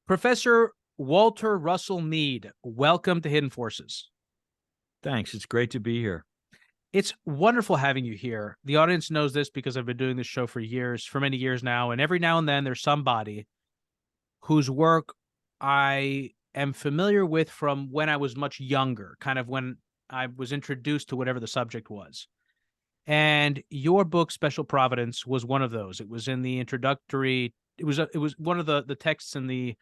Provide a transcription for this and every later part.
Professor Walter Russell Mead, welcome to Hidden Forces. Thanks. It's great to be here. It's wonderful having you here. The audience knows this because I've been doing this show for many years now, and every now and then there's somebody whose work I am familiar with from when I was much younger, kind of when I was introduced to whatever the subject was. And your book, Special Providence, was one of those. It was in the introductory. It was one of the texts in the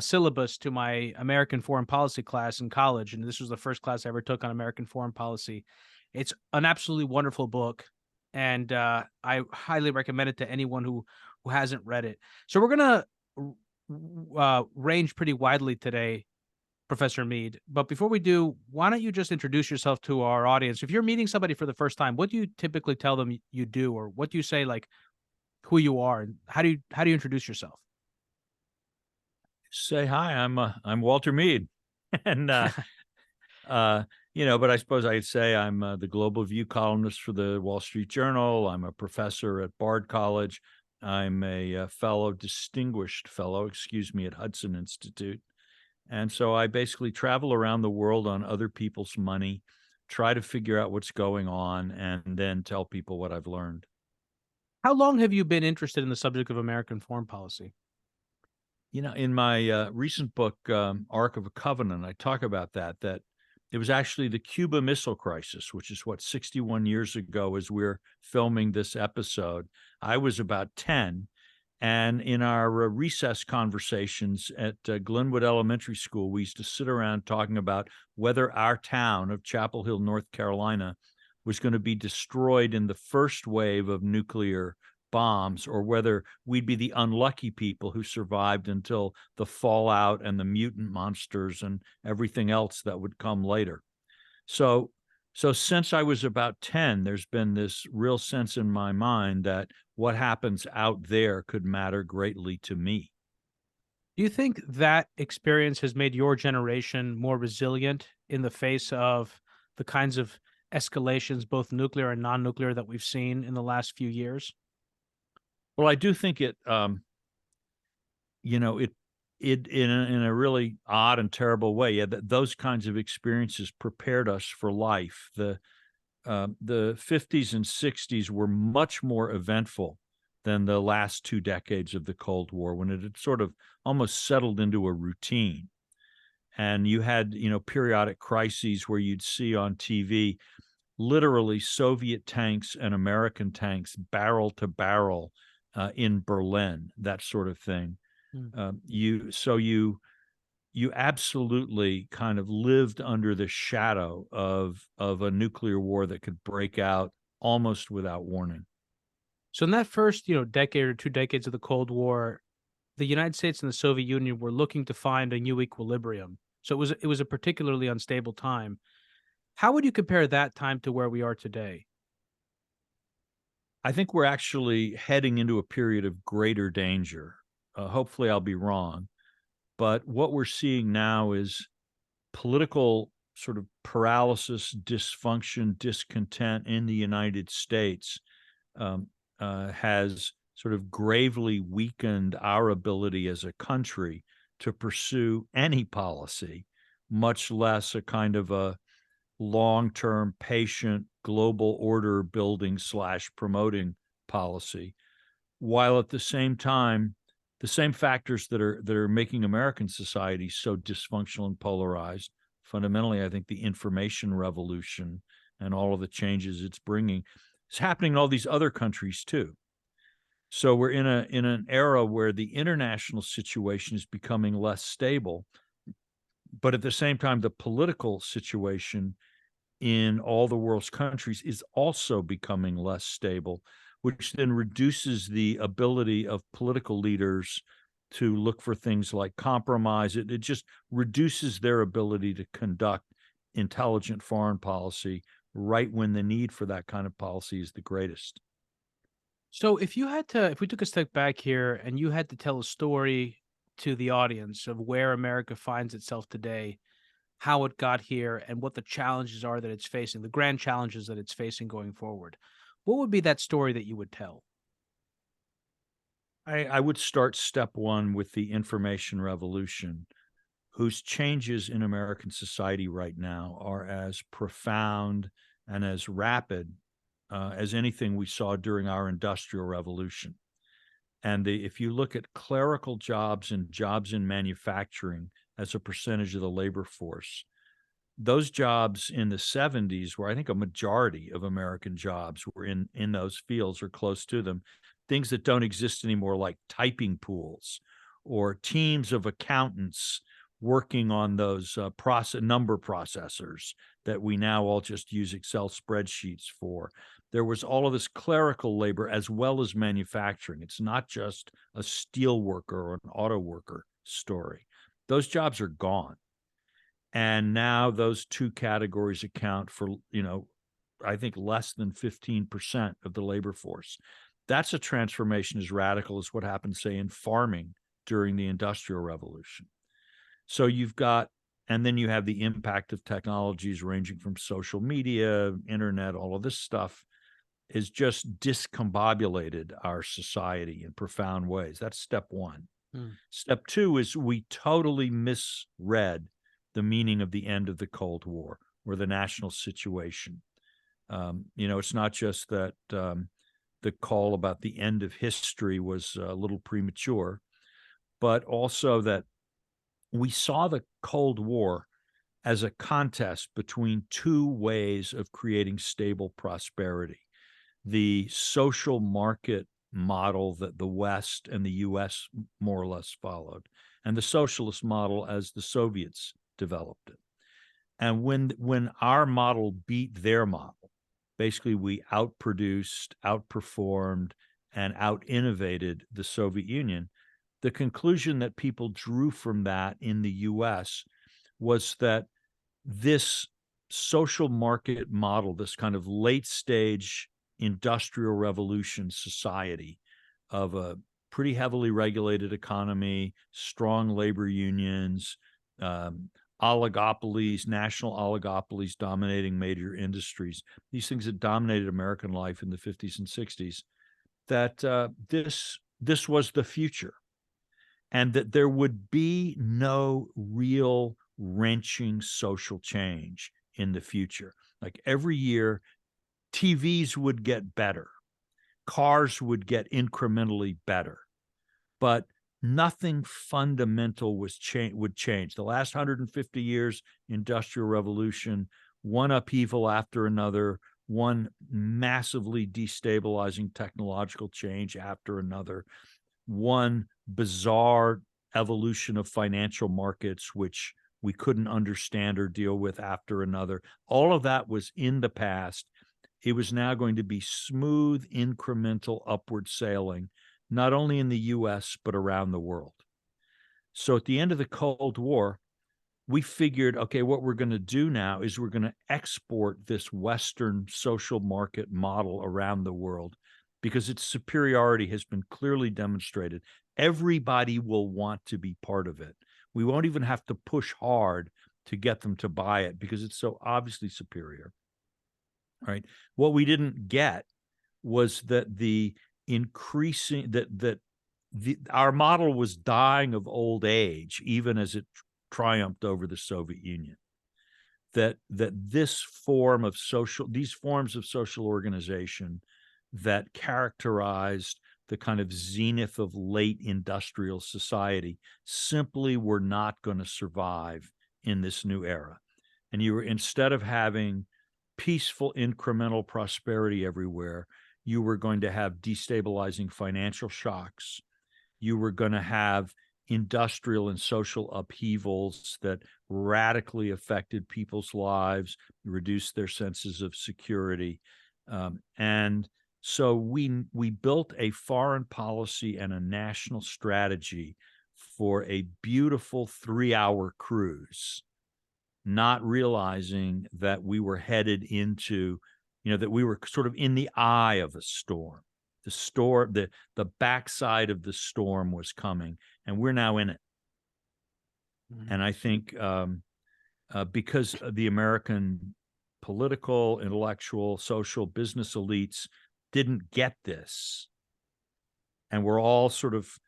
syllabus to my American foreign policy class in college, and this was the first class I ever took on American foreign policy. It's an absolutely wonderful book, and I highly recommend it to anyone who hasn't read it. So we're gonna range pretty widely today, Professor Mead. But before we do, why don't you just introduce yourself to our audience? If you're meeting somebody for the first time, what do you typically tell them you do, or what do you say, like who you are, and how do you introduce yourself? Say hi. I'm Walter Mead, and but I suppose I'd say I'm the Global View columnist for the Wall Street Journal. I'm a professor at Bard College. I'm a distinguished fellow, excuse me, at Hudson Institute, and so I basically travel around the world on other people's money, try to figure out what's going on, and then tell people what I've learned. How long have you been interested in the subject of American foreign policy? In my recent book, Ark of a Covenant, I talk about that it was actually the Cuba Missile Crisis, which is what, 61 years ago as we're filming this episode. I was about 10, and in our recess conversations at Glenwood Elementary School, we used to sit around talking about whether our town of Chapel Hill, North Carolina, was going to be destroyed in the first wave of nuclear bombs, or whether we'd be the unlucky people who survived until the fallout and the mutant monsters and everything else that would come later. So since I was about 10, there's been this real sense in my mind that what happens out there could matter greatly to me. Do you think that experience has made your generation more resilient in the face of the kinds of escalations, both nuclear and non-nuclear, that we've seen in the last few years? Well, I do think it in a really odd and terrible way. Yeah, those kinds of experiences prepared us for life. The 50s and 60s were much more eventful than the last 2 decades of the Cold War, when it had sort of almost settled into a routine. And you had, periodic crises where you'd see on TV literally Soviet tanks and American tanks barrel to barrel in Berlin, that sort of thing. Mm. You absolutely kind of lived under the shadow of a nuclear war that could break out almost without warning. So in that first, decade or 2 decades of the Cold War, the United States and the Soviet Union were looking to find a new equilibrium. So it was a particularly unstable time. How would you compare that time to where we are today? I think we're actually heading into a period of greater danger. Hopefully, I'll be wrong. But what we're seeing now is political sort of paralysis, dysfunction, discontent in the United States has sort of gravely weakened our ability as a country to pursue any policy, much less a kind of a long-term, patient, global order building / promoting policy, while at the same time, the same factors that are making American society so dysfunctional and polarized, fundamentally, I think the information revolution and all of the changes it's bringing, is happening in all these other countries too. So we're in an era where the international situation is becoming less stable, but at the same time, the political situation in all the world's countries is also becoming less stable, which then reduces the ability of political leaders to look for things like compromise. It just reduces their ability to conduct intelligent foreign policy right when the need for that kind of policy is the greatest. So if we took a step back here and you had to tell a story to the audience of where America finds itself today, how it got here, and what the challenges are that it's facing, the grand challenges that it's facing going forward, what would be that story that you would tell? I would start step one with the information revolution, whose changes in American society right now are as profound and as rapid as anything we saw during our industrial revolution. And if you look at clerical jobs and jobs in manufacturing as a percentage of the labor force, those jobs in the 70s, where I think a majority of American jobs were in those fields or close to them, things that don't exist anymore, like typing pools or teams of accountants working on those number processors that we now all just use Excel spreadsheets for. There was all of this clerical labor as well as manufacturing. It's not just a steel worker or an auto worker story. Those jobs are gone. And now those two categories account for, I think less than 15% of the labor force. That's a transformation as radical as what happened, say, in farming during the Industrial Revolution. So and then you have the impact of technologies ranging from social media, internet, all of this stuff is just discombobulated our society in profound ways. That's step one. Step two is we totally misread the meaning of the end of the Cold War or the national situation. It's not just that the call about the end of history was a little premature, but also that we saw the Cold War as a contest between two ways of creating stable prosperity: the social market model that the West and the US more or less followed, and the socialist model as the Soviets developed it. And when our model beat their model, basically we outproduced, outperformed, and out-innovated the Soviet Union. The conclusion that people drew from that in the US was that this social market model, this kind of late stage industrial revolution society of a pretty heavily regulated economy, strong labor unions, oligopolies, national oligopolies dominating major industries, these things that dominated American life in the 50s and 60s, that this was the future, and that there would be no real wrenching social change in the future. Like every year, TVs would get better, cars would get incrementally better, but nothing fundamental would change. The last 150 years, Industrial Revolution, one upheaval after another, one massively destabilizing technological change after another, one bizarre evolution of financial markets, which we couldn't understand or deal with after another. All of that was in the past. It was now going to be smooth, incremental upward sailing, not only in the US, but around the world. So at the end of the Cold War, we figured, okay, what we're going to do now is we're going to export this Western social market model around the world because its superiority has been clearly demonstrated. Everybody will want to be part of it. We won't even have to push hard to get them to buy it because it's so obviously superior. Right? What we didn't get was that our model was dying of old age, even as it triumphed over the Soviet Union. These forms of social organization that characterized the kind of zenith of late industrial society simply were not going to survive in this new era. And instead of having peaceful incremental prosperity everywhere, you were going to have destabilizing financial shocks. You were going to have industrial and social upheavals that radically affected people's lives, reduced their senses of security. And so we built a foreign policy and a national strategy for a beautiful 3-hour cruise, not realizing that we were headed into, that we were sort of in the eye of a storm. The backside of the storm was coming, and we're now in it. Mm-hmm. And I think because the American political, intellectual, social, business elites didn't get this, and we're all sort of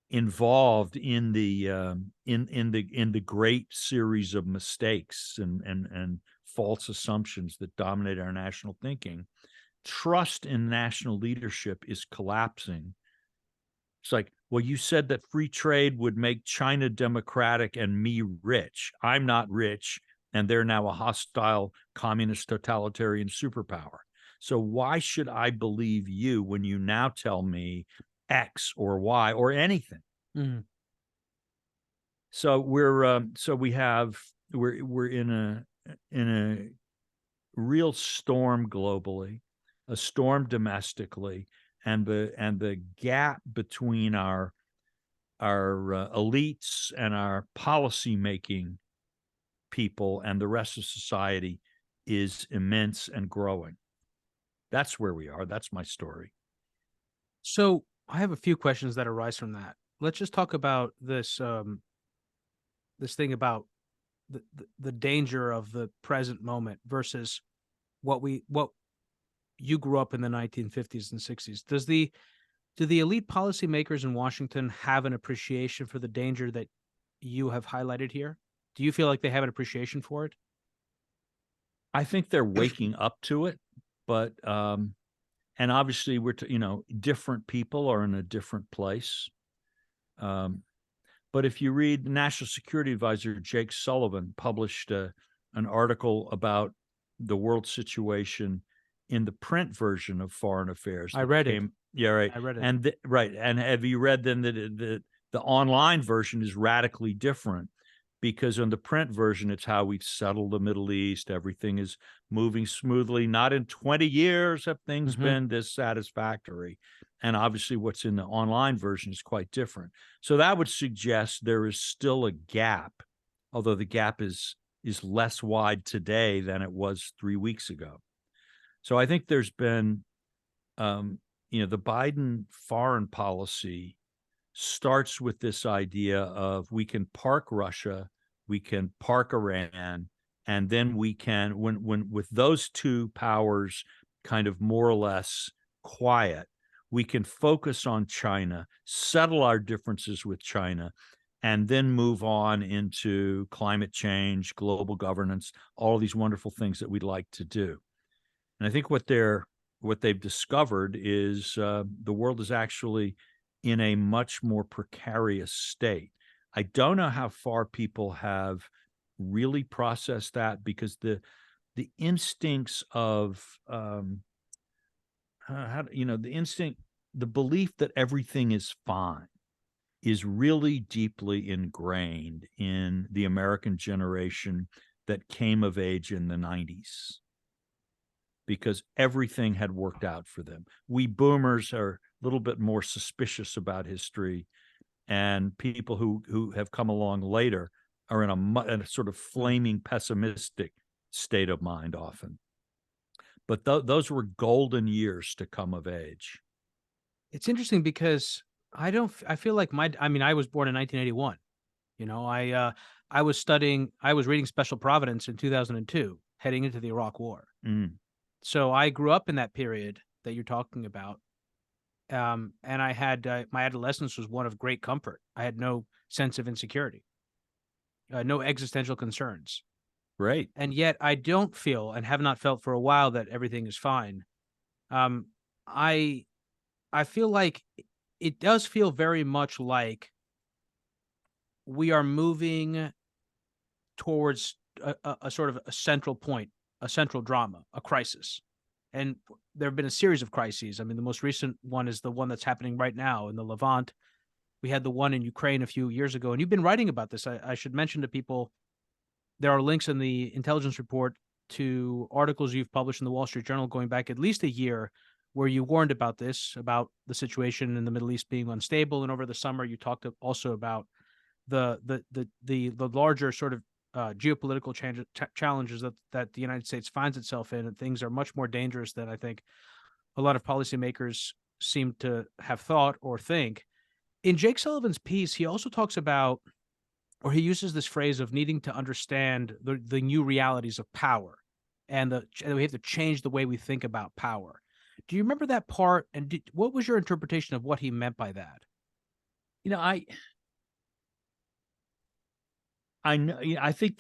involved in the great series of mistakes and false assumptions that dominate our national thinking. Trust in national leadership is collapsing. It's like, well, you said that free trade would make China democratic and me rich. I'm not rich, and they're now a hostile communist totalitarian superpower. So why should I believe you when you now tell me X or Y or anything? Mhm. So we're in a real storm globally, a storm domestically, and the gap between our elites and our policy making people and the rest of society is immense and growing. That's where we are. That's my story. So I have a few questions that arise from that. Let's just talk about this this thing about the danger of the present moment versus what you grew up in the 1950s and 60s. Do the elite policymakers in Washington have an appreciation for the danger that you have highlighted here? Do you feel like they have an appreciation for it? I think they're waking up to it, but and obviously different people are in a different place. But if you read, the National Security Advisor Jake Sullivan published an article about the world situation in the print version of Foreign Affairs. I read it. Yeah, right. I read it. And right. And have you read then that the online version is radically different? Because on the print version, it's how we've settled the Middle East. Everything is moving smoothly. Not in 20 years have things been this satisfactory. And obviously what's in the online version is quite different. So that would suggest there is still a gap, although the gap is less wide today than it was 3 weeks ago. So I think there's been, the Biden foreign policy starts with this idea of we can park Russia, we can park Iran, and then we can, when with those two powers kind of more or less quiet, we can focus on China, settle our differences with China, and then move on into climate change, global governance, all of these wonderful things that we'd like to do. And I think what they've discovered is the world is actually in a much more precarious state. I don't know how far people have really processed that, because the instincts of the belief that everything is fine is really deeply ingrained in the American generation that came of age in the 90s, because everything had worked out for them. We boomers are a little bit more suspicious about history, and people who have come along later are in a sort of flaming pessimistic state of mind often. But those were golden years to come of age. It's interesting because I feel like I was born in 1981. I was reading Special Providence in 2002, heading into the Iraq War. Mm. So I grew up in that period that you're talking about. And I had my adolescence was one of great comfort. I had no sense of insecurity, no existential concerns. Right. And yet I don't feel, and have not felt for a while, that everything is fine. I feel like it does feel very much like we are moving towards a sort of a central point, a central drama, a crisis. And there have been a series of crises. I mean, the most recent one is the one that's happening right now in the Levant. We had the one in Ukraine a few years ago, and you've been writing about this. I should mention to people, there are links in the intelligence report to articles you've published in the Wall Street Journal going back at least a year, where you warned about this, about the situation in the Middle East being unstable. And over the summer, you talked also about the larger sort of geopolitical challenges that the United States finds itself in, and things are much more dangerous than I think a lot of policymakers seem to have thought or think. In Jake Sullivan's piece, he also talks about, or he uses this phrase of needing to understand the new realities of power, and we have to change the way we think about power. Do you remember that part? And what was your interpretation of what he meant by that? You know, I know, I think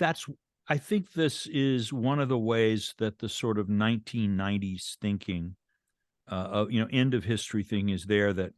this is one of the ways that the sort of 1990s thinking, end of history thing is there, that,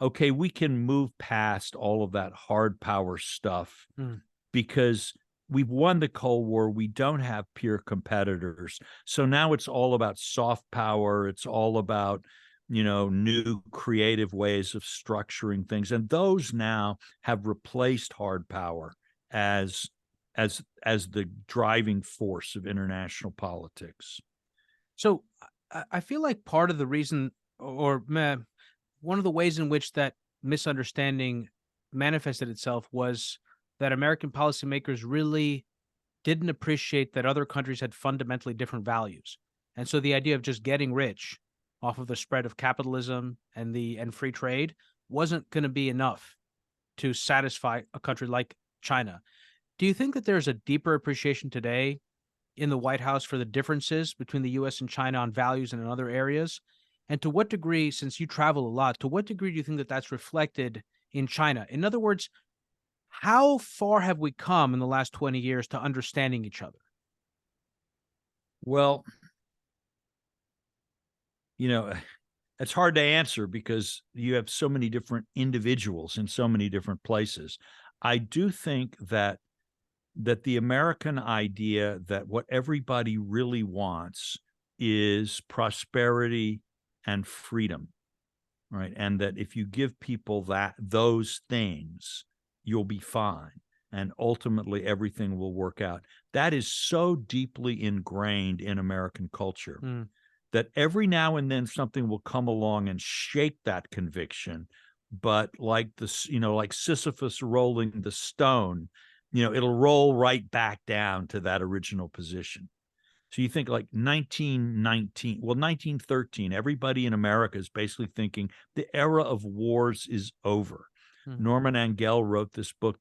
okay, we can move past all of that hard power stuff Mm. because we've won the Cold War. We don't have peer competitors. So now it's all about soft power. It's all about, new creative ways of structuring things. And those now have replaced hard power as as the driving force of international politics. So I feel like part of the reason, or one of the ways in which that misunderstanding manifested itself was that American policymakers really didn't appreciate that other countries had fundamentally different values. And so the idea of just getting rich off of the spread of capitalism and free trade wasn't going to be enough to satisfy a country like China. Do you think that there's a deeper appreciation today in the White House for the differences between the US and China on values and in other areas? And to what degree, since you travel a lot, to what degree do you think that that's reflected in China? In other words, how far have we come in the last 20 years to understanding each other? Well, you know, it's hard to answer because you have so many different individuals in so many different places. I do think that the American idea that what everybody really wants is prosperity and freedom, right? And that if you give people those things, you'll be fine. And ultimately everything will work out. That is so deeply ingrained in American culture Mm. that every now and then something will come along and shake that conviction. But like like Sisyphus rolling the stone, it'll roll right back down to that original position. So you think like 1913, everybody in America is basically thinking the era of wars is over. Mm. Norman Angell wrote this book,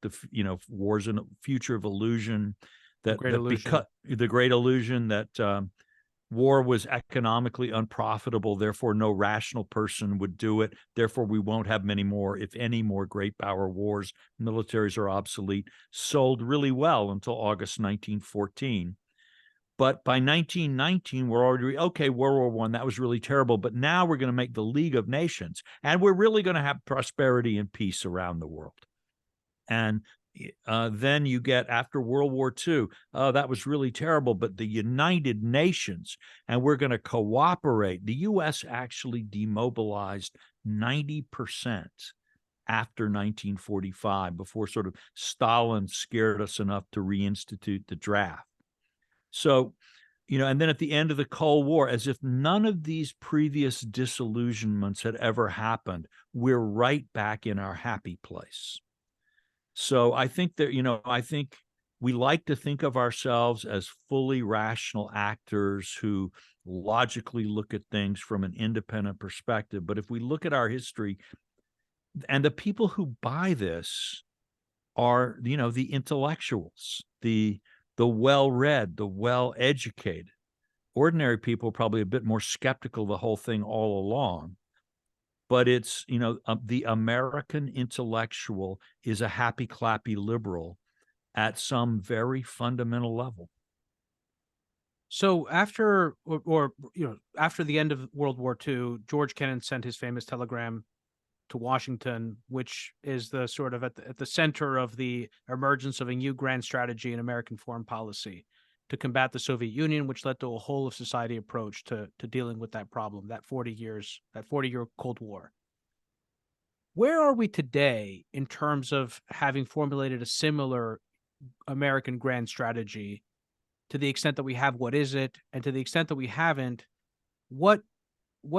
Wars and Future of Illusion, The that Great that because Illusion. the Great Illusion, that war was economically unprofitable, therefore no rational person would do it. Therefore, we won't have many more, if any more, great power wars. Militaries are obsolete. Sold really well until August 1914. But by 1919, we're already, okay, World War One, that was really terrible. But now we're going to make the League of Nations, and we're really going to have prosperity and peace around the world. And then you get, after World War II, that was really terrible, but the United Nations, and we're going to cooperate. The U.S. actually demobilized 90% after 1945, before sort of Stalin scared us enough to reinstitute the draft. So, and then at the end of the Cold War, as if none of these previous disillusionments had ever happened, we're right back in our happy place. So I think that, I think we like to think of ourselves as fully rational actors who logically look at things from an independent perspective. But if we look at our history, and the people who buy this are, the intellectuals, the well-read, the well-educated. Ordinary people are probably a bit more skeptical of the whole thing all along. But it's, the American intellectual is a happy, clappy liberal at some very fundamental level. So after, after the end of World War II, George Kennan sent his famous telegram to Washington, which is the sort of at the center of the emergence of a new grand strategy in American foreign policy to combat the Soviet Union, which led to a whole of society approach to dealing with that problem, that 40-year Cold War. Where are we today in terms of having formulated a similar American grand strategy, to the extent that we have, what is it? And to the extent that we haven't, what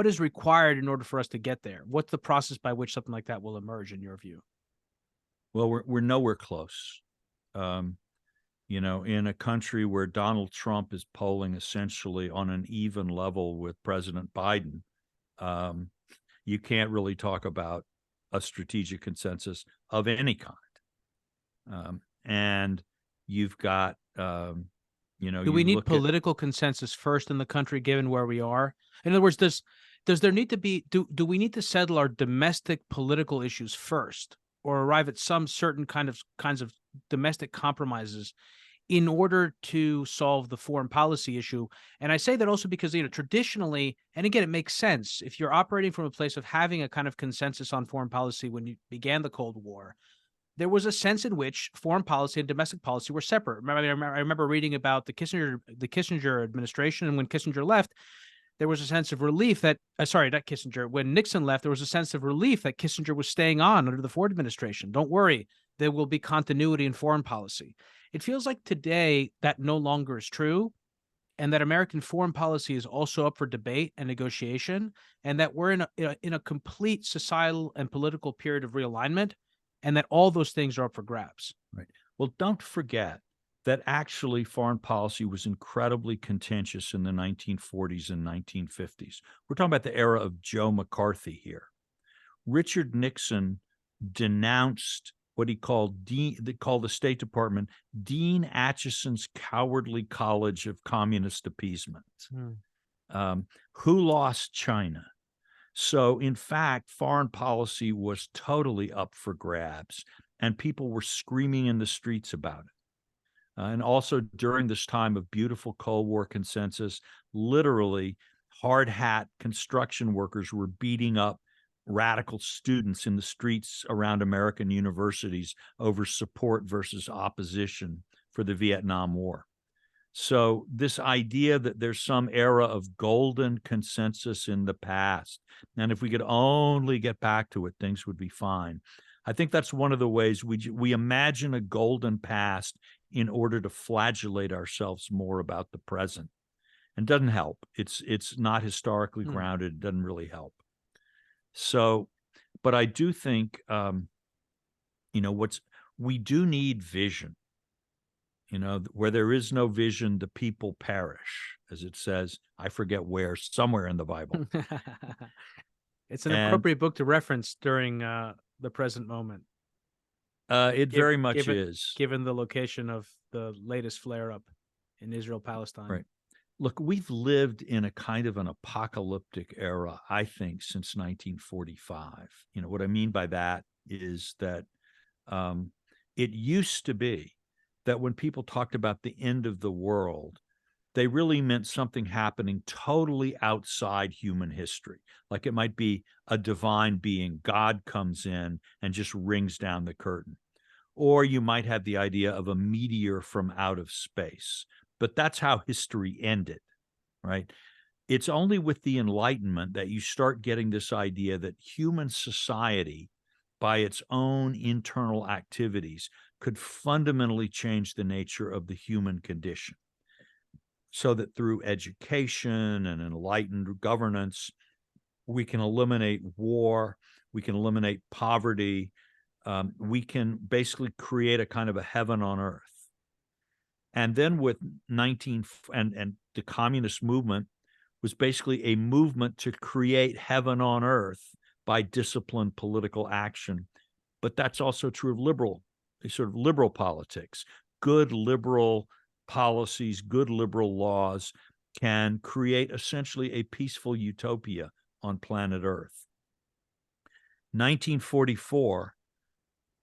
is required in order for us to get there? What's the process by which something like that will emerge, in your view? Well, we're nowhere close. In a country where Donald Trump is polling essentially on an even level with President Biden, you can't really talk about a strategic consensus of any kind. And you've got, do we need political consensus first in the country, given where we are? In other words, Does there need to be do we need to settle our domestic political issues first, or arrive at some certain kinds of domestic compromises in order to solve the foreign policy issue? And I say that also because, traditionally, and again, it makes sense if you're operating from a place of having a kind of consensus on foreign policy when you began the Cold War. There was a sense in which foreign policy and domestic policy were separate. I remember reading about the Kissinger administration, and when Kissinger left, there was a sense of relief that sorry, not Kissinger. When Nixon left, there was a sense of relief that Kissinger was staying on under the Ford administration. Don't worry, there will be continuity in foreign policy. It feels like today that no longer is true, and that American foreign policy is also up for debate and negotiation, and that we're in a complete societal and political period of realignment, and that all those things are up for grabs. Right. Well, don't forget that actually foreign policy was incredibly contentious in the 1940s and 1950s. We're talking about the era of Joe McCarthy here. Richard Nixon denounced what he called the State Department Dean Acheson's cowardly college of communist appeasement. Who lost China? So, in fact, foreign policy was totally up for grabs, and people were screaming in the streets about it. And also during this time of beautiful Cold War consensus, literally hard hat construction workers were beating up radical students in the streets around American universities over support versus opposition for the Vietnam War. So this idea that there's some era of golden consensus in the past, and if we could only get back to it, things would be fine. I think that's one of the ways we imagine a golden past in order to flagellate ourselves more about the present. And it doesn't help. It's not historically grounded. It doesn't really help. So, but I do think, we do need vision. Where there is no vision, the people perish, as it says. I forget where, somewhere in the Bible. It's an appropriate book to reference during the present moment. It very much is. Given the location of the latest flare-up in Israel-Palestine. Right. Look, we've lived in a kind of an apocalyptic era, I think, since 1945. What I mean by that is that it used to be that when people talked about the end of the world, they really meant something happening totally outside human history. Like it might be a divine being, God comes in and just rings down the curtain. Or you might have the idea of a meteor from out of space. But that's how history ended, right? It's only with the Enlightenment that you start getting this idea that human society, by its own internal activities, could fundamentally change the nature of the human condition. So that through education and enlightened governance, we can eliminate war, we can eliminate poverty, we can basically create a kind of a heaven on earth. And then with and the communist movement was basically a movement to create heaven on earth by disciplined political action. But that's also true of liberal politics. Good liberal policies, good liberal laws can create essentially a peaceful utopia on planet Earth. 1944,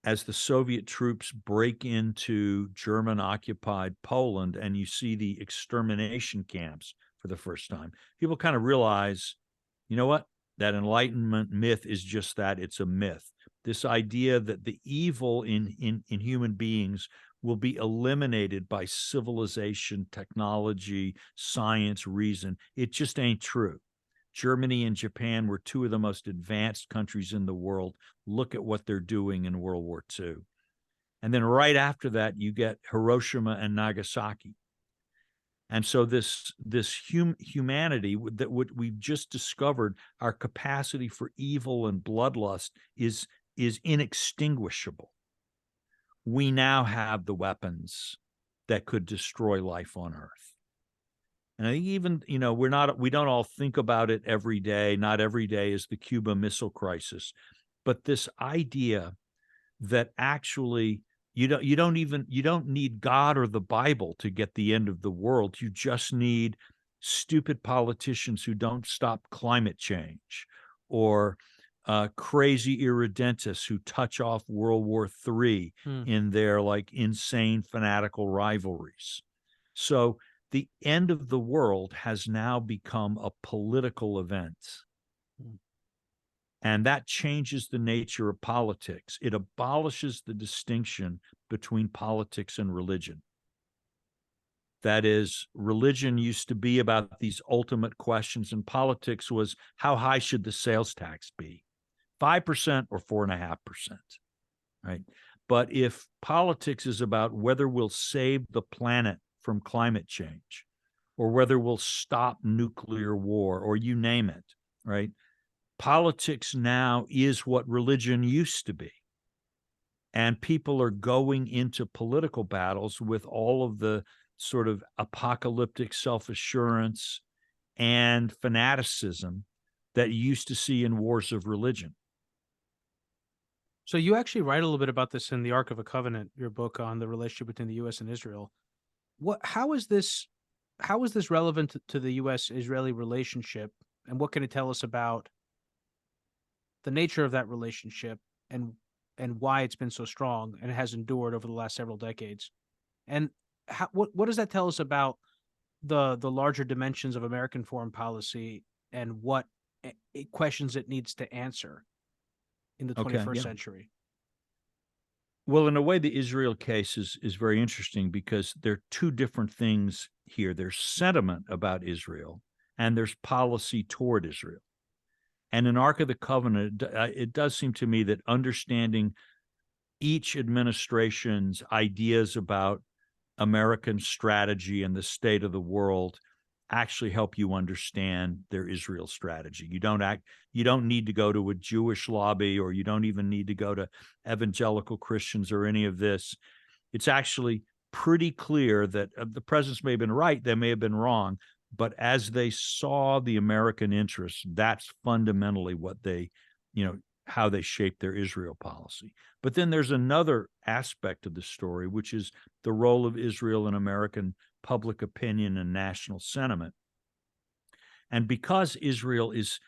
as the Soviet troops break into German-occupied Poland and you see the extermination camps for the first time, people kind of realize, you know what? That Enlightenment myth is just that, it's a myth. This idea that the evil in human beings will be eliminated by civilization, technology, science, reason. It just ain't true. Germany and Japan were two of the most advanced countries in the world. Look at what they're doing in World War II. And then right after that, you get Hiroshima and Nagasaki. And so this humanity that what we've just discovered, our capacity for evil and bloodlust is inextinguishable. We now have the weapons that could destroy life on Earth. And I think even, we don't all think about it every day. Not every day is the Cuba Missile Crisis. But this idea that actually you don't need God or the Bible to get the end of the world. You just need stupid politicians who don't stop climate change, or crazy irredentists who touch off World War III Hmm. in their like insane fanatical rivalries. So the end of the world has now become a political event. Hmm. And that changes the nature of politics. It abolishes the distinction between politics and religion. That is, religion used to be about these ultimate questions, and politics was how high should the sales tax be? 5% or 4.5%, right? But if politics is about whether we'll save the planet from climate change, or whether we'll stop nuclear war, or you name it, right? Politics now is what religion used to be. And people are going into political battles with all of the sort of apocalyptic self-assurance and fanaticism that you used to see in wars of religion. So you actually write a little bit about this in the Ark of a Covenant, your book on the relationship between the U.S. and Israel. How is this relevant to the U.S.-Israeli relationship, and what can it tell us about the nature of that relationship and why it's been so strong and has endured over the last several decades? And what does that tell us about the larger dimensions of American foreign policy and what questions it needs to answer in the Okay, 21st yeah. century? Well, in a way, the Israel case is very interesting because there are two different things here. There's sentiment about Israel, and there's policy toward Israel. And in Ark of the Covenant, it does seem to me that understanding each administration's ideas about American strategy and the state of the world actually help you understand their Israel strategy. You don't need to go to a Jewish lobby, or you don't even need to go to evangelical Christians or any of this. It's actually pretty clear that the presidents may have been right, they may have been wrong, but as they saw the American interests, that's fundamentally what they, how they shaped their Israel policy. But then there's another aspect of the story, which is the role of Israel in American public opinion and national sentiment. And because Israel is,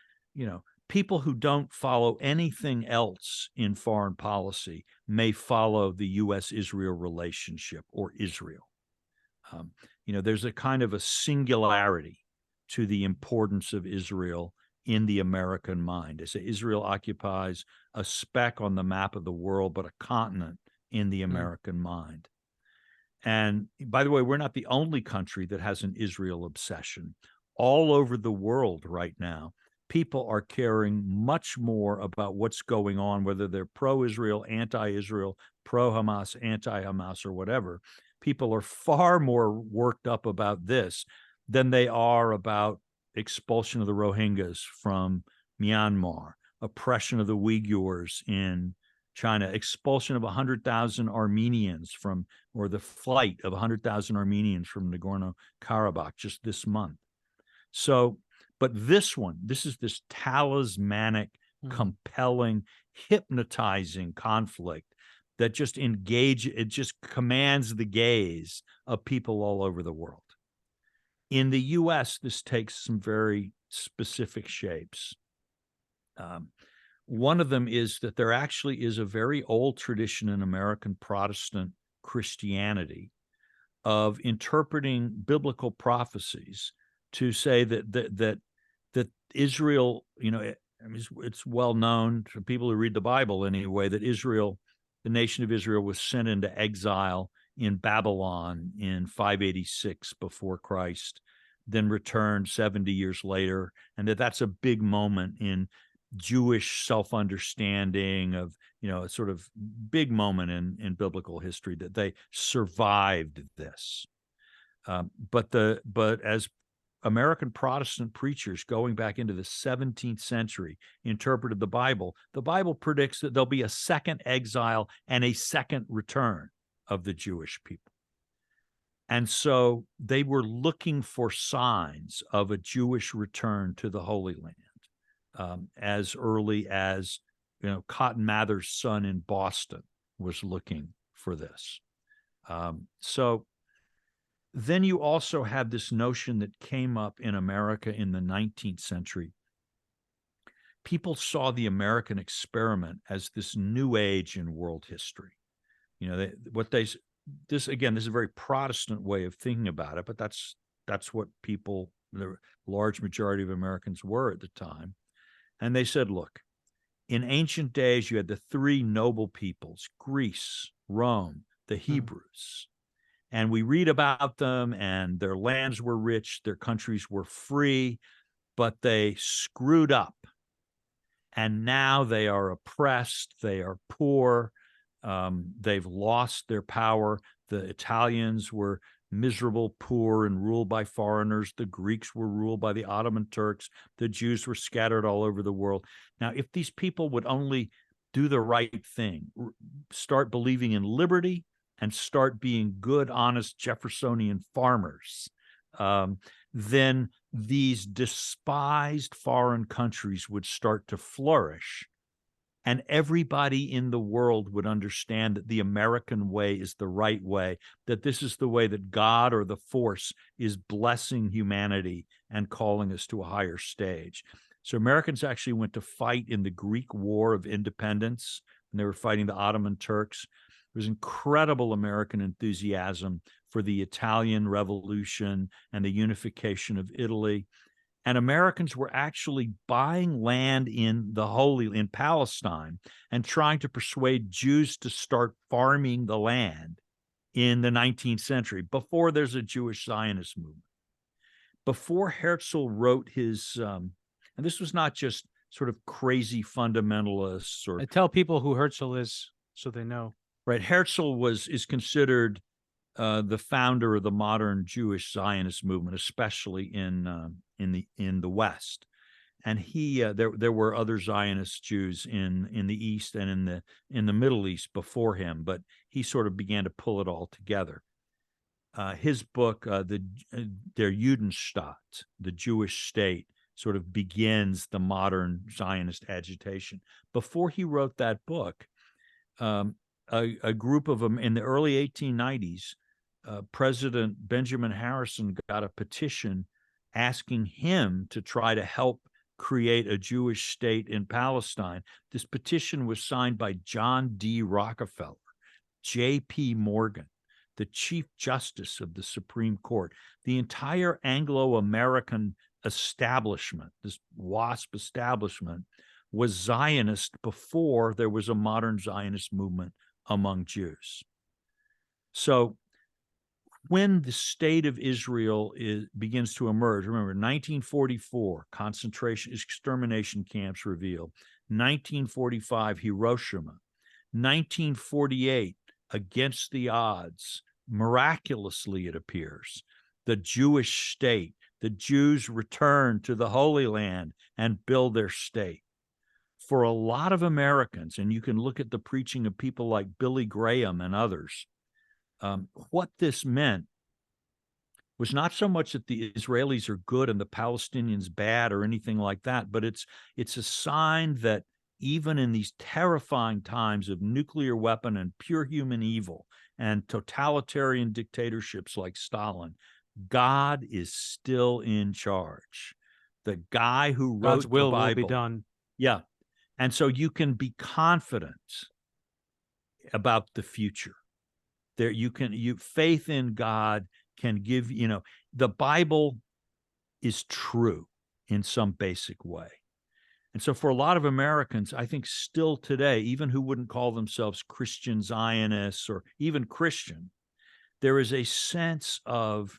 people who don't follow anything else in foreign policy may follow the U.S.-Israel relationship or Israel. There's a kind of a singularity to the importance of Israel in the American mind. I say Israel occupies a speck on the map of the world, but a continent in the American mind. And by the way, we're not the only country that has an Israel obsession. All over the world right now, people are caring much more about what's going on, whether they're pro-Israel, anti-Israel, pro-Hamas, anti-Hamas, or whatever. People are far more worked up about this than they are about expulsion of the Rohingyas from Myanmar, oppression of the Uyghurs in China, expulsion of 100,000 Armenians or the flight of 100,000 Armenians from Nagorno-Karabakh just this month. So, but this is this talismanic, compelling, hypnotizing conflict that just commands the gaze of people all over the world. In the U.S., this takes some very specific shapes. One of them is that there actually is a very old tradition in American Protestant Christianity of interpreting biblical prophecies to say that Israel, it's well known to people who read the Bible anyway, that Israel, the nation of Israel, was sent into exile in Babylon in 586 before Christ, then returned 70 years later, and that's a big moment in Jewish self-understanding of, a sort of big moment in biblical history that they survived this. But as American Protestant preachers going back into the 17th century interpreted the Bible predicts that there'll be a second exile and a second return of the Jewish people. And so they were looking for signs of a Jewish return to the Holy Land, as early as, Cotton Mather's son in Boston was looking for this. So then you also have this notion that came up in America in the 19th century. People saw the American experiment as this new age in world history. You know, this is a very Protestant way of thinking about it, but that's what people, the large majority of Americans were at the time. And they said, look, in ancient days, you had the three noble peoples, Greece, Rome, the Hebrews. And we read about them, and their lands were rich, their countries were free, but they screwed up. And now they are oppressed, they are poor, they've lost their power. The Italians were miserable, poor, and ruled by foreigners. The Greeks were ruled by the Ottoman Turks. The Jews were scattered all over the world. Now, if these people would only do the right thing, start believing in liberty, and start being good, honest Jeffersonian farmers, then these despised foreign countries would start to flourish. And everybody in the world would understand that the American way is the right way, that this is the way that God or the force is blessing humanity and calling us to a higher stage. So Americans actually went to fight in the Greek War of Independence, and they were fighting the Ottoman Turks. There was incredible American enthusiasm for the Italian Revolution and the unification of Italy. And Americans were actually buying land in Palestine and trying to persuade Jews to start farming the land in the 19th century, before there's a Jewish Zionist movement. Before Herzl wrote his, and this was not just sort of crazy fundamentalists or. I tell people who Herzl is so they know. Right. Herzl is considered the founder of the modern Jewish Zionist movement, especially in the West. And there were other Zionist Jews in the East and in the Middle East before him, but he sort of began to pull it all together. His book, Der Judenstaat, the Jewish state, sort of begins the modern Zionist agitation. Before he wrote that book, a group of them in the early 1890s, President Benjamin Harrison got a petition asking him to try to help create a Jewish state in Palestine. This petition was signed by John D. Rockefeller, J.P. Morgan, the Chief Justice of the Supreme Court, the entire Anglo-American establishment, this WASP establishment, was Zionist before there was a modern Zionist movement among Jews. So when the state of Israel begins to emerge, remember, 1944, extermination camps revealed. 1945, Hiroshima. 1948, against the odds, miraculously it appears, the Jewish state, the Jews return to the Holy Land and build their state. For a lot of Americans, and you can look at the preaching of people like Billy Graham and others, what this meant was not so much that the Israelis are good and the Palestinians bad or anything like that, but it's a sign that even in these terrifying times of nuclear weapon and pure human evil and totalitarian dictatorships like Stalin, God is still in charge. The guy who wrote God's will the Bible will be done. Yeah. And so you can be confident about the future. Faith in God can give, the Bible is true in some basic way. And so for a lot of Americans, I think still today, even who wouldn't call themselves Christian Zionists or even Christian, there is a sense of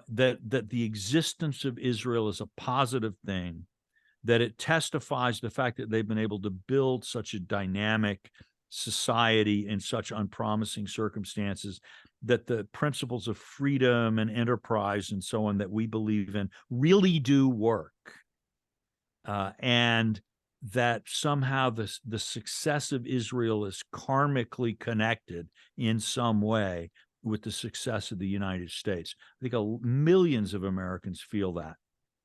that the existence of Israel is a positive thing, that it testifies the fact that they've been able to build such a dynamic society in such unpromising circumstances, that the principles of freedom and enterprise and so on that we believe in really do work. And that somehow the success of Israel is karmically connected in some way with the success of the United States. I think millions of Americans feel that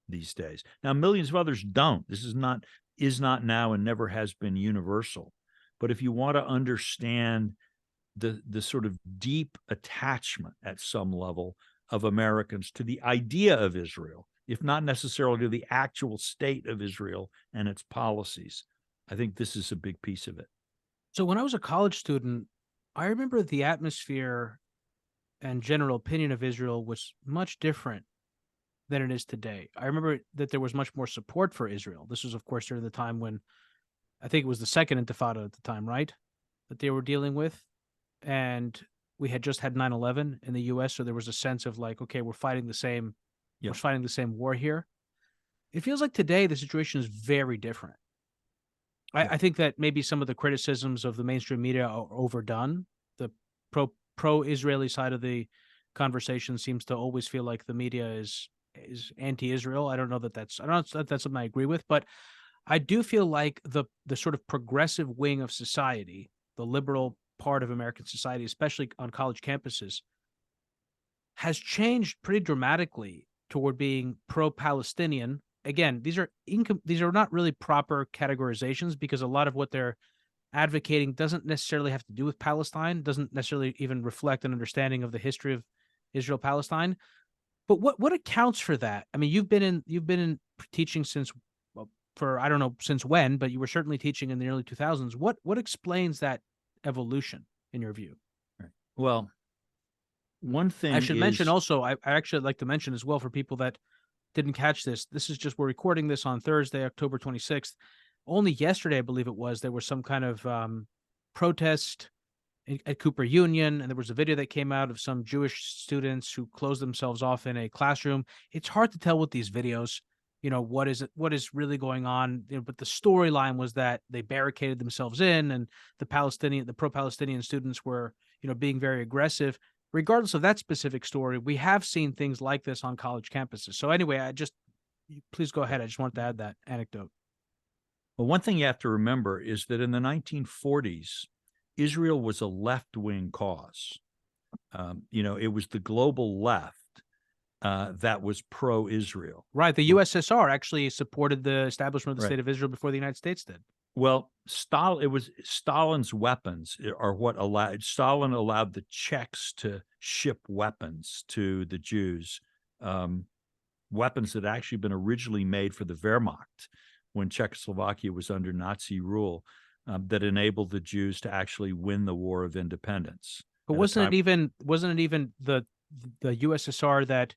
these days. Now, millions of others don't. This is not now and never has been universal. But if you want to understand the sort of deep attachment at some level of Americans to the idea of Israel, if not necessarily to the actual state of Israel and its policies. I think this is a big piece of it. So when I was a college student, I remember the atmosphere and general opinion of Israel was much different than it is today. I remember that there was much more support for Israel. This was, of course, during the time when I think it was the second Intifada at the time, right? That they were dealing with. And we had just had 9/11 in the US. So there was a sense of like, okay, we're fighting the same, we're Yep. fighting the same war here. It feels like today the situation is very different. Yep. I think that maybe some of the criticisms of the mainstream media are overdone. The pro Israeli side of the conversation seems to always feel like the media is anti-Israel. I don't know that that's I don't know if that's something I agree with, but I do feel like the sort of progressive wing of society, the liberal part of American society, especially on college campuses, has changed pretty dramatically toward being pro-Palestinian. Again, these are not really proper categorizations because a lot of what they're advocating doesn't necessarily have to do with Palestine, doesn't necessarily even reflect an understanding of the history of Israel Palestine. But what accounts for that? I mean, you've been in teaching since well, for I don't know since when, but you were certainly teaching in the early 2000s. What explains that evolution in your view? Right. Well, one I thing should mention is, also, I actually like to mention as well for people that didn't catch this. This is just we're recording this on Thursday, October 26th. Only yesterday, I believe it was, there was some kind of protest at Cooper Union, and there was a video that came out of some Jewish students who closed themselves off in a classroom. It's hard to tell with these videos, what is really going on. But the storyline was that they barricaded themselves in, and the pro-Palestinian students were, being very aggressive. Regardless of that specific story, we have seen things like this on college campuses. So anyway, please go ahead. I just wanted to add that anecdote. well, one thing you have to remember is that in the 1940s, Israel was a left-wing cause. It was the global left that was pro-Israel. Right. The USSR actually supported the establishment of the Right. state of Israel before the United States did. Well, it was Stalin's weapons are what Stalin allowed the Czechs to ship weapons to the Jews, weapons that had actually been originally made for the Wehrmacht when Czechoslovakia was under Nazi rule, that enabled the Jews to actually win the War of Independence. But wasn't it even the USSR that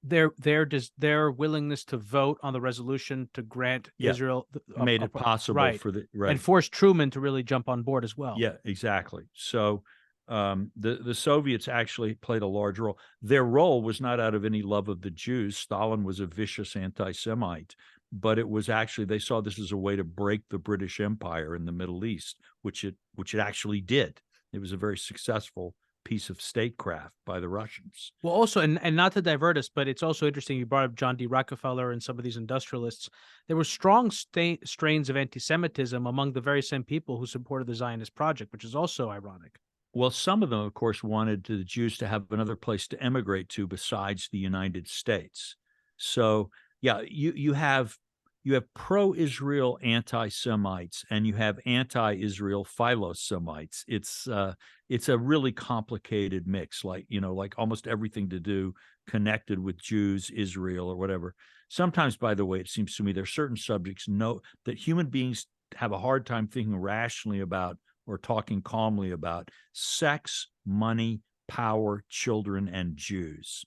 their willingness to vote on the resolution to grant Israel made it possible right, for the and forced Truman to really jump on board as well. Yeah, exactly. So the Soviets actually played a large role. Their role was not out of any love of the Jews. Stalin was a vicious anti-Semite, but it was actually they saw this as a way to break the British Empire in the Middle East, which it actually did. It was a very successful piece of statecraft by the Russians. Well, also, and not to divert us, but it's also interesting you brought up John D. Rockefeller and some of these industrialists. There were strong strains of anti-Semitism among the very same people who supported the Zionist project, which is also ironic. Well, some of them, of course, wanted the Jews to have another place to emigrate to besides the United States. So, yeah, you have pro-Israel anti-Semites and you have anti-Israel philo-Semites. It's a really complicated mix, like almost everything to do connected with Jews, Israel, or whatever. Sometimes, by the way, it seems to me there are certain subjects that human beings have a hard time thinking rationally about or talking calmly about: sex, money, power, children, and Jews.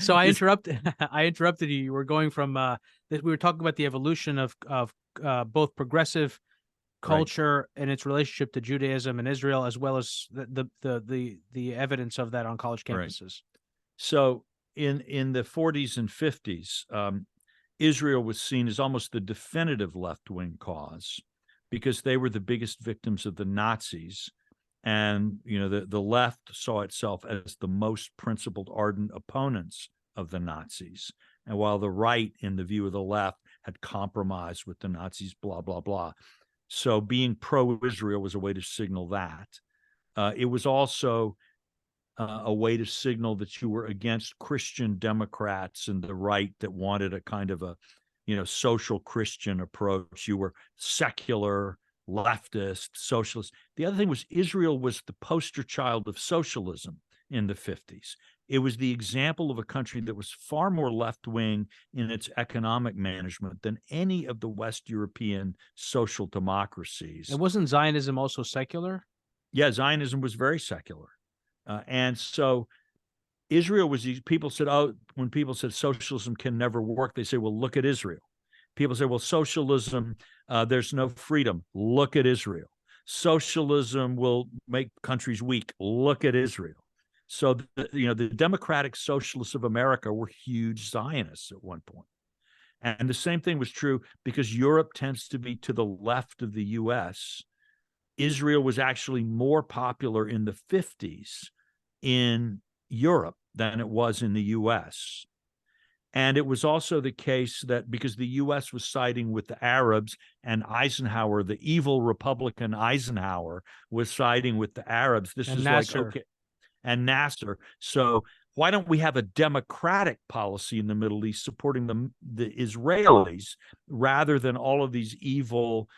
So I interrupted you. You were going from we were talking about the evolution of both progressive culture and its relationship to Judaism and Israel, as well as the evidence of that on college campuses. Right. So in the 40s and 50s, Israel was seen as almost the definitive left-wing cause because they were the biggest victims of the Nazis. And, the left saw itself as the most principled, ardent opponents of the Nazis. And while the right, in the view of the left, had compromised with the Nazis, blah, blah, blah. So being pro-Israel was a way to signal that. It was also a way to signal that you were against Christian Democrats and the right that wanted a kind of a, social Christian approach. You were secular, leftist, socialist. The other thing was Israel was the poster child of socialism in the 50s. It was the example of a country that was far more left-wing in its economic management than any of the West European social democracies. And wasn't Zionism also secular? Yeah, Zionism was very secular. And so Israel was, people said, oh, when people said socialism can never work, they say, well, look at Israel. People say, well, socialism, there's no freedom. Look at Israel. Socialism will make countries weak. Look at Israel. So, the democratic socialists of America were huge Zionists at one point. And the same thing was true because Europe tends to be to the left of the US. Israel was actually more popular in the 50s in Europe than it was in the US. And it was also the case that because the US was siding with the Arabs and Eisenhower, the evil Republican Eisenhower, was siding with the Arabs, this And is Nasser. like, okay, and Nasser. So why don't we have a democratic policy in the Middle East supporting the Israelis rather than all of these evil,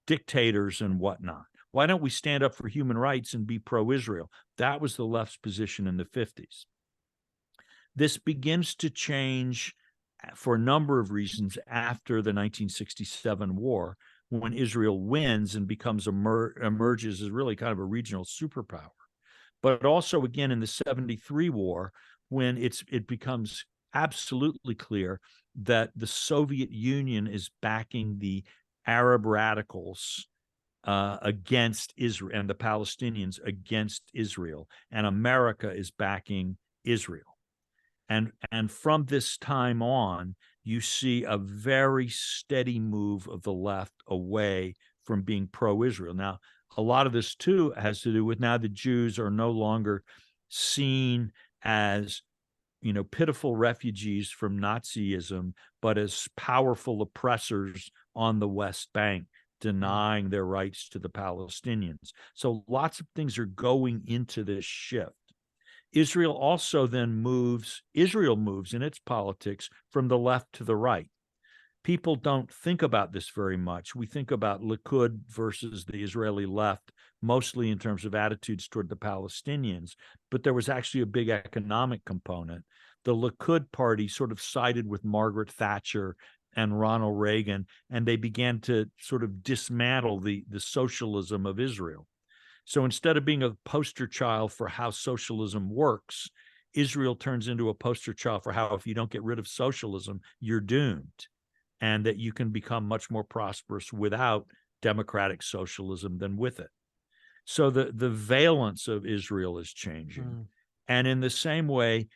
dictators and whatnot? Why don't we stand up for human rights and be pro-Israel? That was the left's position in the 50s. This begins to change for a number of reasons after the 1967 war, when Israel wins and emerges as really kind of a regional superpower. But also, again, in the 73 war, when it becomes absolutely clear that the Soviet Union is backing the Arab radicals against Israel and the Palestinians against Israel, and America is backing Israel. And from this time on, you see a very steady move of the left away from being pro-Israel. Now, a lot of this, too, has to do with now the Jews are no longer seen as, pitiful refugees from Nazism, but as powerful oppressors on the West Bank, denying their rights to the Palestinians. So lots of things are going into this shift. Israel also then moves in its politics from the left to the right. People don't think about this very much. We think about Likud versus the Israeli left, mostly in terms of attitudes toward the Palestinians, but there was actually a big economic component. The Likud party sort of sided with Margaret Thatcher and Ronald Reagan, and they began to sort of dismantle the socialism of Israel. So instead of being a poster child for how socialism works, Israel turns into a poster child for how if you don't get rid of socialism, you're doomed, and that you can become much more prosperous without democratic socialism than with it. So the valence of Israel is changing. And in the same way,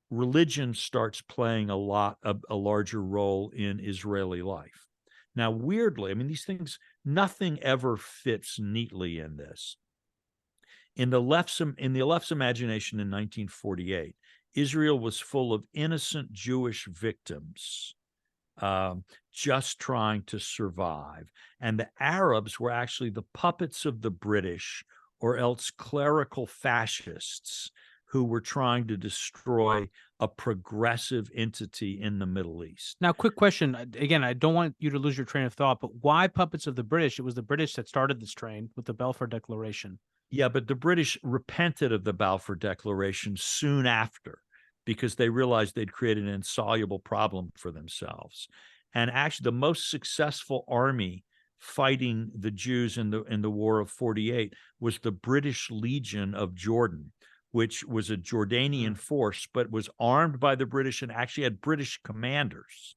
religion starts playing a larger role in Israeli life. Now, weirdly, I mean, these things, nothing ever fits neatly in this. In the left's imagination in 1948, Israel was full of innocent Jewish victims just trying to survive. And the Arabs were actually the puppets of the British, or else clerical fascists who were trying to destroy a progressive entity in the Middle East. Now, quick question. Again, I don't want you to lose your train of thought, but why puppets of the British? It was the British that started this train with the Balfour Declaration. Yeah, but the British repented of the Balfour Declaration soon after because they realized they'd created an insoluble problem for themselves. And actually, the most successful army fighting the Jews in the War of 48 was the British Legion of Jordan, which was a Jordanian force, but was armed by the British and actually had British commanders.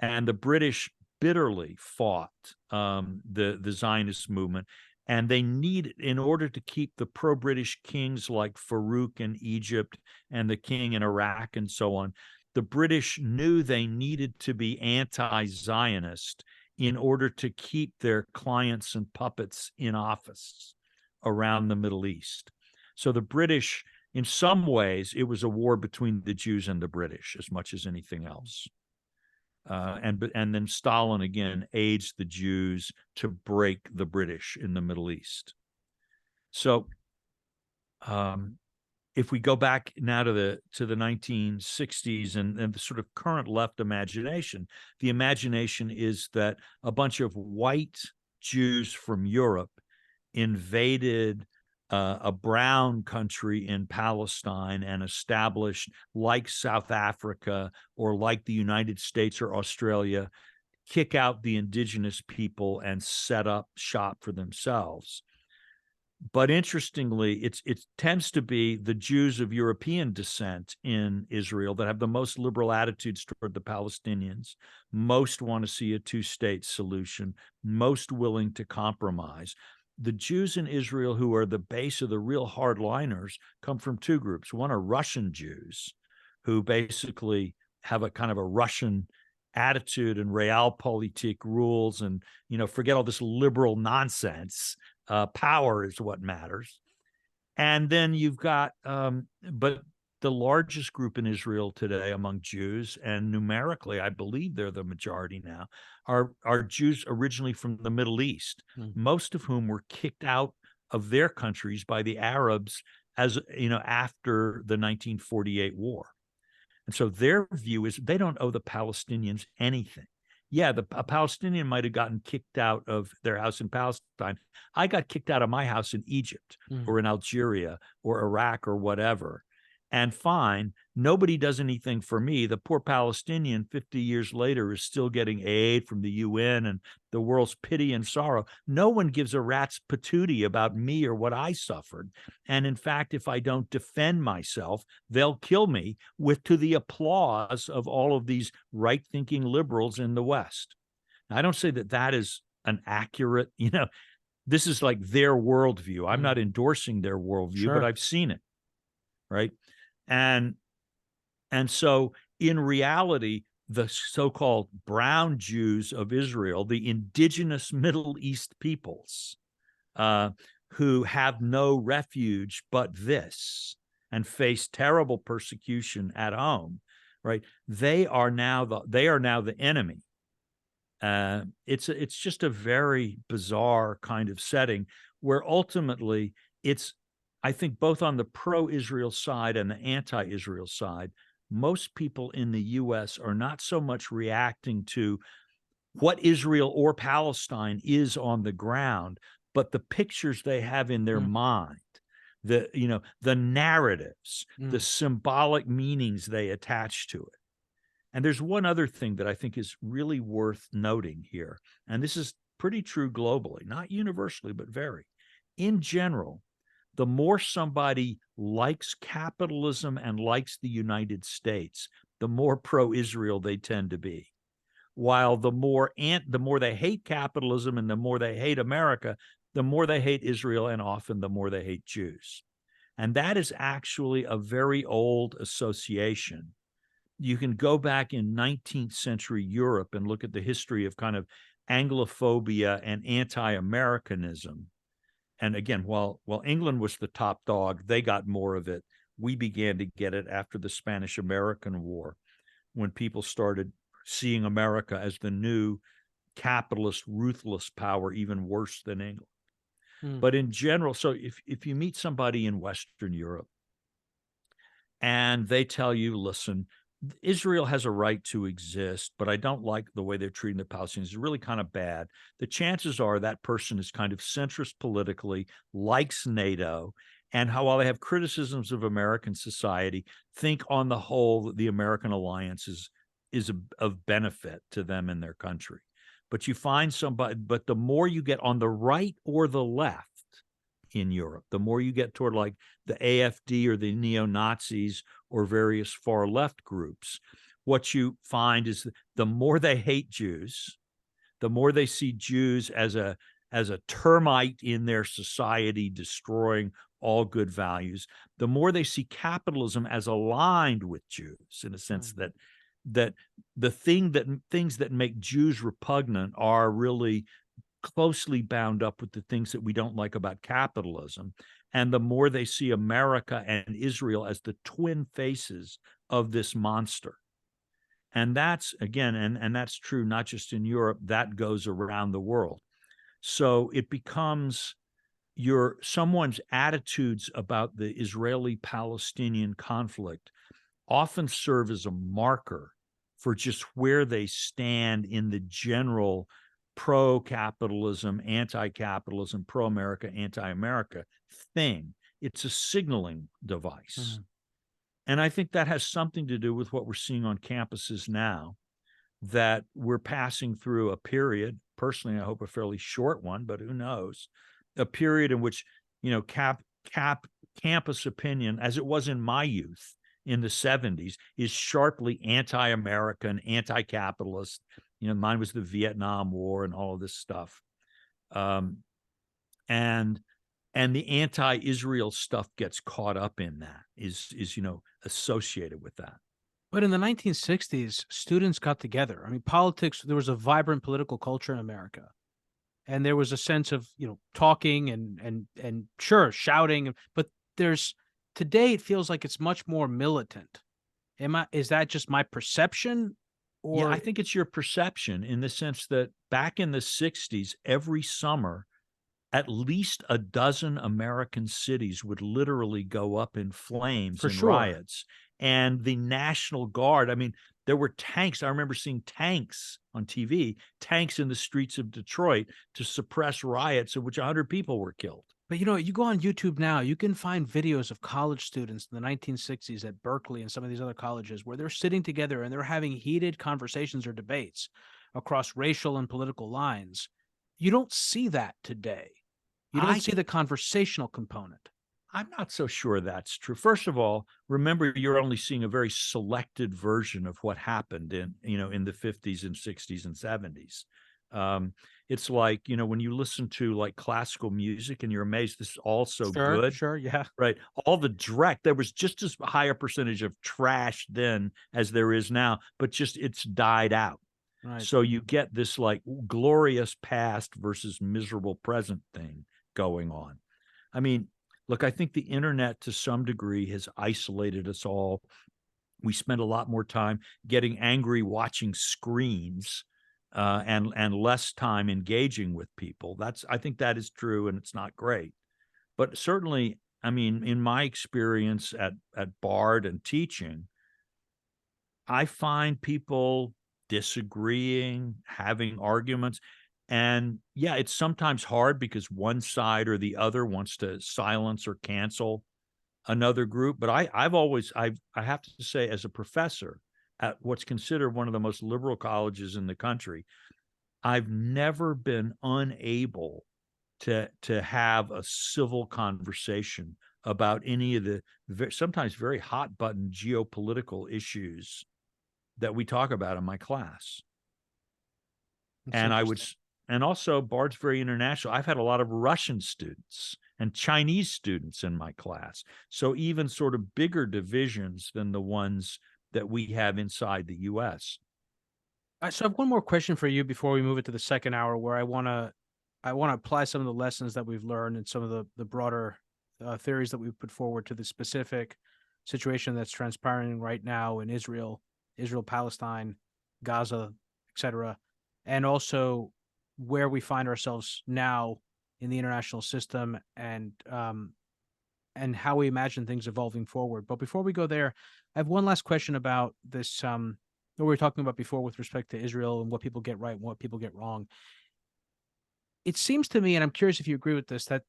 And the British bitterly fought the Zionist movement. And they needed, in order to keep the pro-British kings like Farouk in Egypt and the king in Iraq and so on, the British knew they needed to be anti-Zionist in order to keep their clients and puppets in office around the Middle East. So the British, in some ways, it was a war between the Jews and the British as much as anything else. And then Stalin again aids the Jews to break the British in the Middle East. So if we go back now to the 1960s and the sort of current left imagination, the imagination is that a bunch of white Jews from Europe invaded a brown country in Palestine and established, like South Africa or like the United States or Australia, kick out the indigenous people and set up shop for themselves. But interestingly, it tends to be the Jews of European descent in Israel that have the most liberal attitudes toward the Palestinians, most want to see a two-state solution, most willing to compromise. The Jews in Israel who are the base of the real hardliners come from two groups. One are Russian Jews, who basically have a kind of a Russian attitude and realpolitik rules, and forget all this liberal nonsense. Power is what matters. And then you've got, but the largest group in Israel today among Jews, and numerically, I believe they're the majority now, are Jews originally from the Middle East, most of whom were kicked out of their countries by the Arabs after the 1948 war. And so their view is they don't owe the Palestinians anything. Yeah, a Palestinian might have gotten kicked out of their house in Palestine. I got kicked out of my house in Egypt or in Algeria or Iraq or whatever. And fine, nobody does anything for me. The poor Palestinian 50 years later is still getting aid from the UN and the world's pity and sorrow. No one gives a rat's patootie about me or what I suffered. And in fact, if I don't defend myself, they'll kill me, to the applause of all of these right-thinking liberals in the West. Now, I don't say that is an accurate, this is like their worldview. I'm not endorsing their worldview, but I've seen it, right? And so in reality, the so-called brown Jews of Israel, the indigenous Middle East peoples, who have no refuge but this and face terrible persecution at home, right? They are now the enemy. It's just a very bizarre kind of setting where ultimately I think both on the pro-Israel side and the anti-Israel side, most people in the U.S. are not so much reacting to what Israel or Palestine is on the ground, but the pictures they have in their mind, the narratives, the symbolic meanings they attach to it. And there's one other thing that I think is really worth noting here, and this is pretty true globally, not universally, but very. In general, the more somebody likes capitalism and likes the United States, the more pro-Israel they tend to be. While the more they hate capitalism and the more they hate America, the more they hate Israel and often the more they hate Jews. And that is actually a very old association. You can go back in 19th century Europe and look at the history of kind of Anglophobia and anti-Americanism. And again, while England was the top dog, they got more of it. We began to get it after the Spanish-American War, when people started seeing America as the new capitalist, ruthless power, even worse than England. But in general, so if you meet somebody in Western Europe and they tell you, listen, Israel has a right to exist, but I don't like the way they're treating the Palestinians. It's really kind of bad. The chances are that person is kind of centrist politically, likes NATO, and while they have criticisms of American society, think on the whole that the American alliance is of benefit to them and their country. But you find somebody, but the more you get on the right or the left in Europe, the more you get toward like the AfD or the neo-Nazis or various far left groups, what you find is the more they hate Jews, the more they see Jews as a termite in their society, destroying all good values, the more they see capitalism as aligned with Jews, in a sense that the things that make Jews repugnant are really closely bound up with the things that we don't like about capitalism. And the more they see America and Israel as the twin faces of this monster. And that's, again, and that's true not just in Europe, that goes around the world. So it becomes someone's attitudes about the Israeli-Palestinian conflict often serve as a marker for just where they stand in the general pro-capitalism, anti-capitalism, pro-America, anti-America thing. It's a signaling device. Mhm. And I think that has something to do with what we're seeing on campuses now, that we're passing through a period, personally, I hope a fairly short one, but who knows, a period in which, campus opinion, as it was in my youth in the 70s, is sharply anti-American, anti-capitalist. Mine was the Vietnam War and all of this stuff. And the anti-Israel stuff gets caught up in that, is associated with that. But in the 1960s, students got together. I mean, politics, there was a vibrant political culture in America. And there was a sense of, talking and sure, shouting, but today it feels like it's much more militant. Is that just my perception? Yeah, Or I think it's your perception, in the sense that back in the 60s, every summer, at least a dozen American cities would literally go up in flames for and sure. riots. And the National Guard, I mean, there were tanks. I remember seeing tanks on TV, tanks in the streets of Detroit to suppress riots in which 100 people were killed. But you go on YouTube now, you can find videos of college students in the 1960s at Berkeley and some of these other colleges where they're sitting together and they're having heated conversations or debates across racial and political lines. You don't see that today. You don't see the conversational component. I'm not so sure that's true. First of all, remember, you're only seeing a very selected version of what happened in the 50s and 60s and 70s. It's like, when you listen to like classical music and you're amazed this is all so good, Sure, yeah. right? There was just as high a percentage of trash then as there is now, but just it's died out. Right. So you get this like glorious past versus miserable present thing going on. I mean, look, I think the internet to some degree has isolated us all. We spend a lot more time getting angry watching screens, and less time engaging with people. I think that is true, and it's not great. But certainly, I mean, in my experience at Bard and teaching, I find people disagreeing, having arguments. And yeah, it's sometimes hard because one side or the other wants to silence or cancel another group. But I have to say, as a professor at what's considered one of the most liberal colleges in the country, I've never been unable to have a civil conversation about any of the sometimes very hot button geopolitical issues that we talk about in my class. That's And also Bard's very international. I've had a lot of Russian students and Chinese students in my class. So even sort of bigger divisions than the ones that we have inside the US. So I have one more question for you before we move it to the second hour, where I want to apply some of the lessons that we've learned and some of the broader theories that we've put forward to the specific situation that's transpiring right now in Israel, Palestine, Gaza, etc., and also where we find ourselves now in the international system, and how we imagine things evolving forward. But before we go there, I have one last question about this what we were talking about before with respect to Israel and what people get right and what people get wrong. It seems to me, and I'm curious if you agree with this, that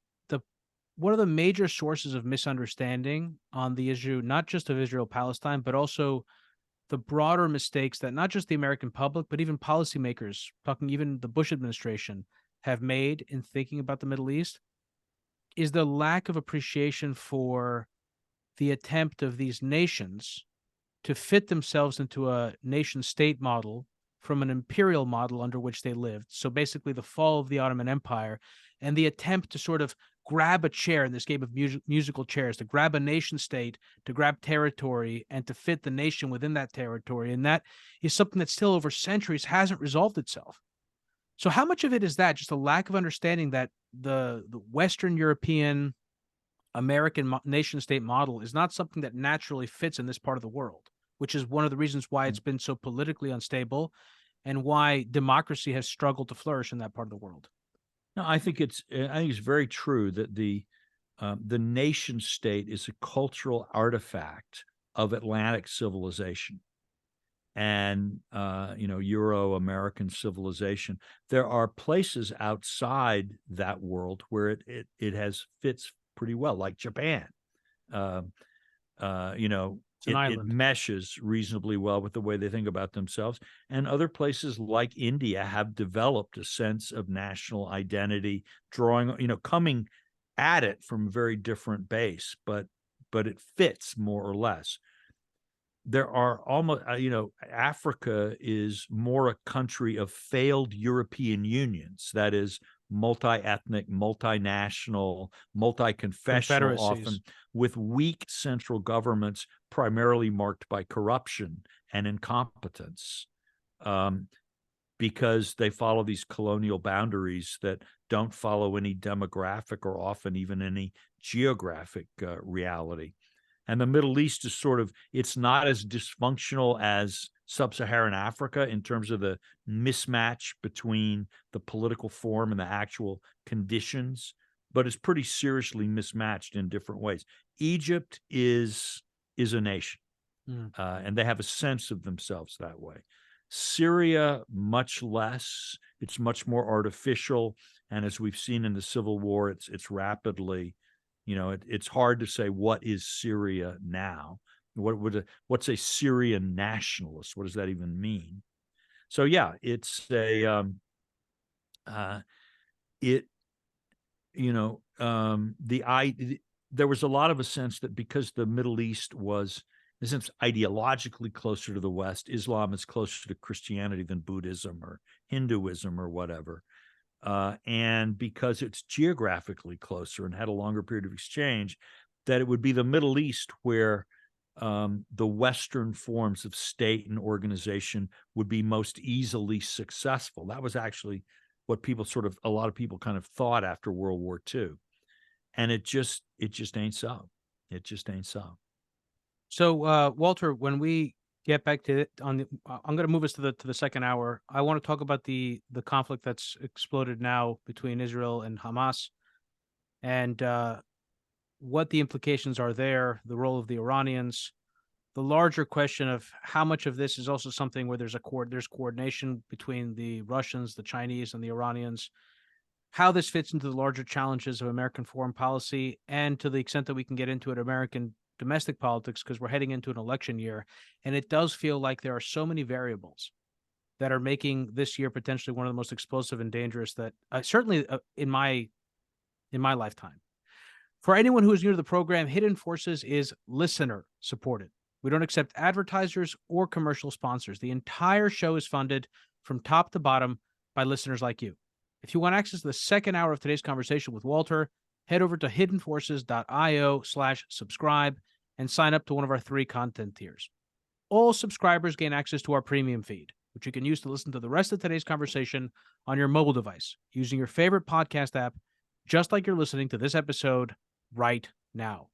one of the major sources of misunderstanding on the issue, not just of Israel-Palestine, but also the broader mistakes that not just the American public, but even policymakers, talking even the Bush administration, have made in thinking about the Middle East, is the lack of appreciation for the attempt of these nations to fit themselves into a nation-state model from an imperial model under which they lived. So basically the fall of the Ottoman Empire and the attempt to sort of grab a chair in this game of musical chairs, to grab a nation state, to grab territory, and to fit the nation within that territory. And that is something that still over centuries hasn't resolved itself. So how much of it is that just a lack of understanding that the Western European American nation state model is not something that naturally fits in this part of the world, which is one of the reasons why it's been so politically unstable and why democracy has struggled to flourish in that part of the world? No, I think it's very true that the nation state is a cultural artifact of Atlantic civilization and Euro-American civilization. There are places outside that world where it has fits pretty well, like Japan. Uh, It's an it island. meshes reasonably well with the way they think about themselves. And other places like India have developed a sense of national identity, coming at it from a very different base, but it fits more or less. There are almost, Africa is more a country of failed European unions. That is multi-ethnic, multinational, multi-confessional, Confederacies. often with weak central governments, primarily marked by corruption and incompetence, because they follow these colonial boundaries that don't follow any demographic or often even any geographic reality. And the Middle East is it's not as dysfunctional as sub-Saharan Africa in terms of the mismatch between the political form and the actual conditions, but it's pretty seriously mismatched in different ways. Egypt is a nation, Mm. and they have a sense of themselves that way. Syria, much less. It's much more artificial, and as we've seen in the civil war, it's rapidly, it's hard to say what is Syria now. What's a Syrian nationalist? What does that even mean? So yeah, it's a it there was a lot of a sense that because the Middle East was, in a sense, ideologically closer to the West, Islam is closer to Christianity than Buddhism or Hinduism or whatever. And because it's geographically closer and had a longer period of exchange, that it would be the Middle East where the Western forms of state and organization would be most easily successful. That was actually what a lot of people kind of thought after World War II. And it just ain't so. It just ain't so. So, Walter, when we get back to it I'm going to move us to the second hour. I want to talk about the conflict that's exploded now between Israel and Hamas, and what the implications are there, the role of the Iranians, the larger question of how much of this is also something where there's coordination between the Russians, the Chinese, and the Iranians, how this fits into the larger challenges of American foreign policy, and to the extent that we can get into it, American domestic politics, because we're heading into an election year. And it does feel like there are so many variables that are making this year potentially one of the most explosive and dangerous that certainly in my lifetime. For anyone who is new to the program, Hidden Forces is listener supported. We don't accept advertisers or commercial sponsors. The entire show is funded from top to bottom by listeners like you. If you want access to the second hour of today's conversation with Walter, head over to hiddenforces.io/subscribe and sign up to one of our 3 content tiers. All subscribers gain access to our premium feed, which you can use to listen to the rest of today's conversation on your mobile device using your favorite podcast app, just like you're listening to this episode right now.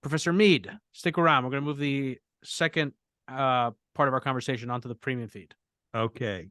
Professor Mead, stick around. We're going to move the second part of our conversation onto the premium feed. Okay.